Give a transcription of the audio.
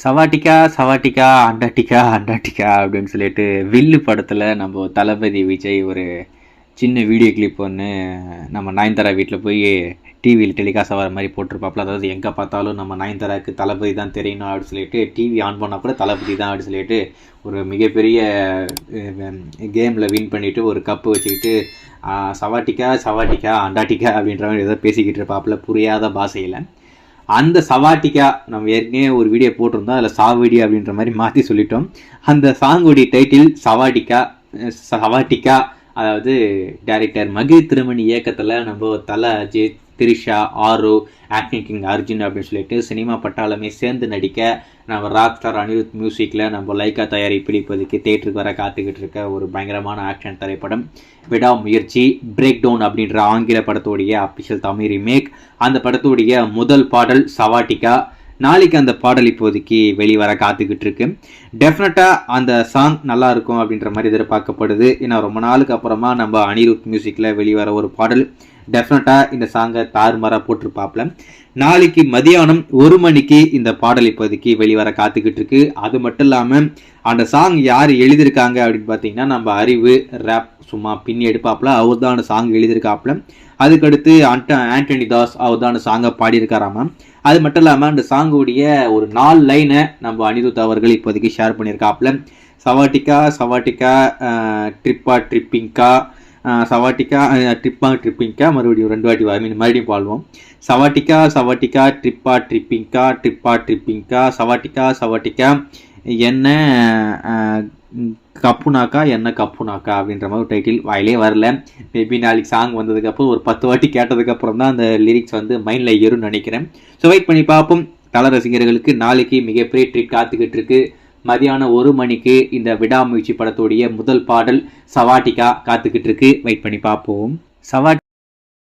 சவாட்டிக்கா சவாட்டிக்கா அண்டாட்டிக்கா அண்டாட்டிக்கா அப்படின்னு சொல்லிட்டு வில்லு படத்தில் நம்ம தளபதி விஜய் ஒரு சின்ன வீடியோ கிளிப் ஒன்று நம்ம நயன்தாரா வீட்டில் போய் டிவியில் டெலிகாஸ்ட் ஆகிற மாதிரி போட்டிருப்பாப்புல. அதாவது எங்கே பார்த்தாலும் நம்ம நயன்தாராவுக்கு தளபதி தான் தெரியணும் அப்படின்னு சொல்லிட்டு டிவி ஆன் பண்ணால் கூட தளபதி தான் அப்படின்னு சொல்லிட்டு ஒரு மிகப்பெரிய கேமில் வின் பண்ணிவிட்டு ஒரு கப்பு வச்சுக்கிட்டு சவாட்டிக்கா சவாட்டிக்கா அண்டாட்டிக்கா அப்படின்ற மாதிரி ஏதோ பேசிக்கிட்டு இருப்பாப்புல புரியாத பாஷையில். அந்த சவாட்டிக்கா நம்ம ஏற்கனவே ஒரு வீடியோ போட்டிருந்தோம், அதில் சாவடி அப்படின்ற மாதிரி மாற்றி சொல்லிட்டோம். அந்த சாங்குடைய டைட்டில் சவாட்டிக்கா. அதாவது டைரக்டர் மகிழ் திருமணி இயக்கத்தில் நம்ம தல அஜித், திரிஷா, ஆரு, ஆக்டிங் கிங் அர்ஜுன் அப்படின்னு சொல்லிட்டு சினிமா பட்டாளமே சேர்ந்து நடிக்க நம்ம ராக் ஸ்டார் அனிருத் மியூசிக்கில் நம்ம லைக்கா தயாரிப்பில் இப்போதைக்கு தேட்டருக்கு வர காத்துக்கிட்டு இருக்க ஒரு பயங்கரமான ஆக்ஷன் திரைப்படம் விடாமுயற்சி பிரேக் டவுன் அப்படின்ற ஆங்கில படத்துடைய அபிஷியல் தமிழ் ரீமேக். அந்த படத்துடைய முதல் பாடல் சவாட்டிக்கா. நாளைக்கு அந்த பாடல் இப்போதைக்கு வெளிவர காத்துக்கிட்டு இருக்கு. டெஃபினட்டாக அந்த சாங் நல்லா இருக்கும் அப்படின்ற மாதிரி எதிர்பார்க்கப்படுது. ஏன்னா ரொம்ப நாளுக்கு அப்புறமா நம்ம அனிருத் மியூசிக்கில் வெளிவர ஒரு பாடல். டெஃபினட்டாக இந்த சாங்கை தாறுமாறாக போட்டிருப்பாப்ல. நாளைக்கு மதியானம் 1 மணிக்கு இந்த பாடல் இப்போதைக்கு வெளிவர காத்துக்கிட்டு இருக்கு. அது மட்டும் இல்லாமல் அந்த சாங் யார் எழுதியிருக்காங்க அப்படின்னு பார்த்தீங்கன்னா நம்ம அறிவு ரேப் சும்மா பின்னி எடுப்பாப்புல, அவர் தான் அந்த சாங் எழுதியிருக்காப்புல. அதுக்கடுத்து ஆண்டனி தாஸ் அவர் தான் அந்த சாங்கை பாடியிருக்காராமா. அது மட்டும் இல்லாமல் அந்த சாங்குடைய ஒரு 4 லைனை நம்ம அனிருத் அவர்கள் இப்போதைக்கு ஷேர் பண்ணியிருக்காப்புல. சவாட்டிக்கா சவாட்டிக்கா ட்ரிப்பா ட்ரிப்பிங்கா சவாட்டிக்கா ட்ரிப்பிங்கா மறுபடியும் 2 வாட்டி மறுபடியும் பாடுவோம். சவாட்டிக்கா சவாட்டிக்கா ட்ரிப்பா ட்ரிப்பிங்கா சவாட்டிக்கா என்ன கப்புனாக்கா அப்படின்ற மாதிரி டைட்டில் வாயிலே வரல. மேபி நாளைக்கு சாங் வந்ததுக்கப்புறம் ஒரு 10 வாட்டி கேட்டதுக்கப்புறம் தான் அந்த லிரிக்ஸ் வந்து மைண்டில் ஏறும்னு நினைக்கிறேன். ஸோ வெயிட் பண்ணி பார்ப்போம். தல ரசிகர்களுக்கு நாளைக்கு மிகப்பெரிய ட்ரீட் காத்துக்கிட்டு இருக்கு. மதியானம் 1 மணிக்கு இந்த விடாமுயற்சி படத்துடைய முதல் பாடல் சவாட்டிக்கா காத்துக்கிட்டு இருக்கு. வெயிட் பண்ணி பார்ப்போம்.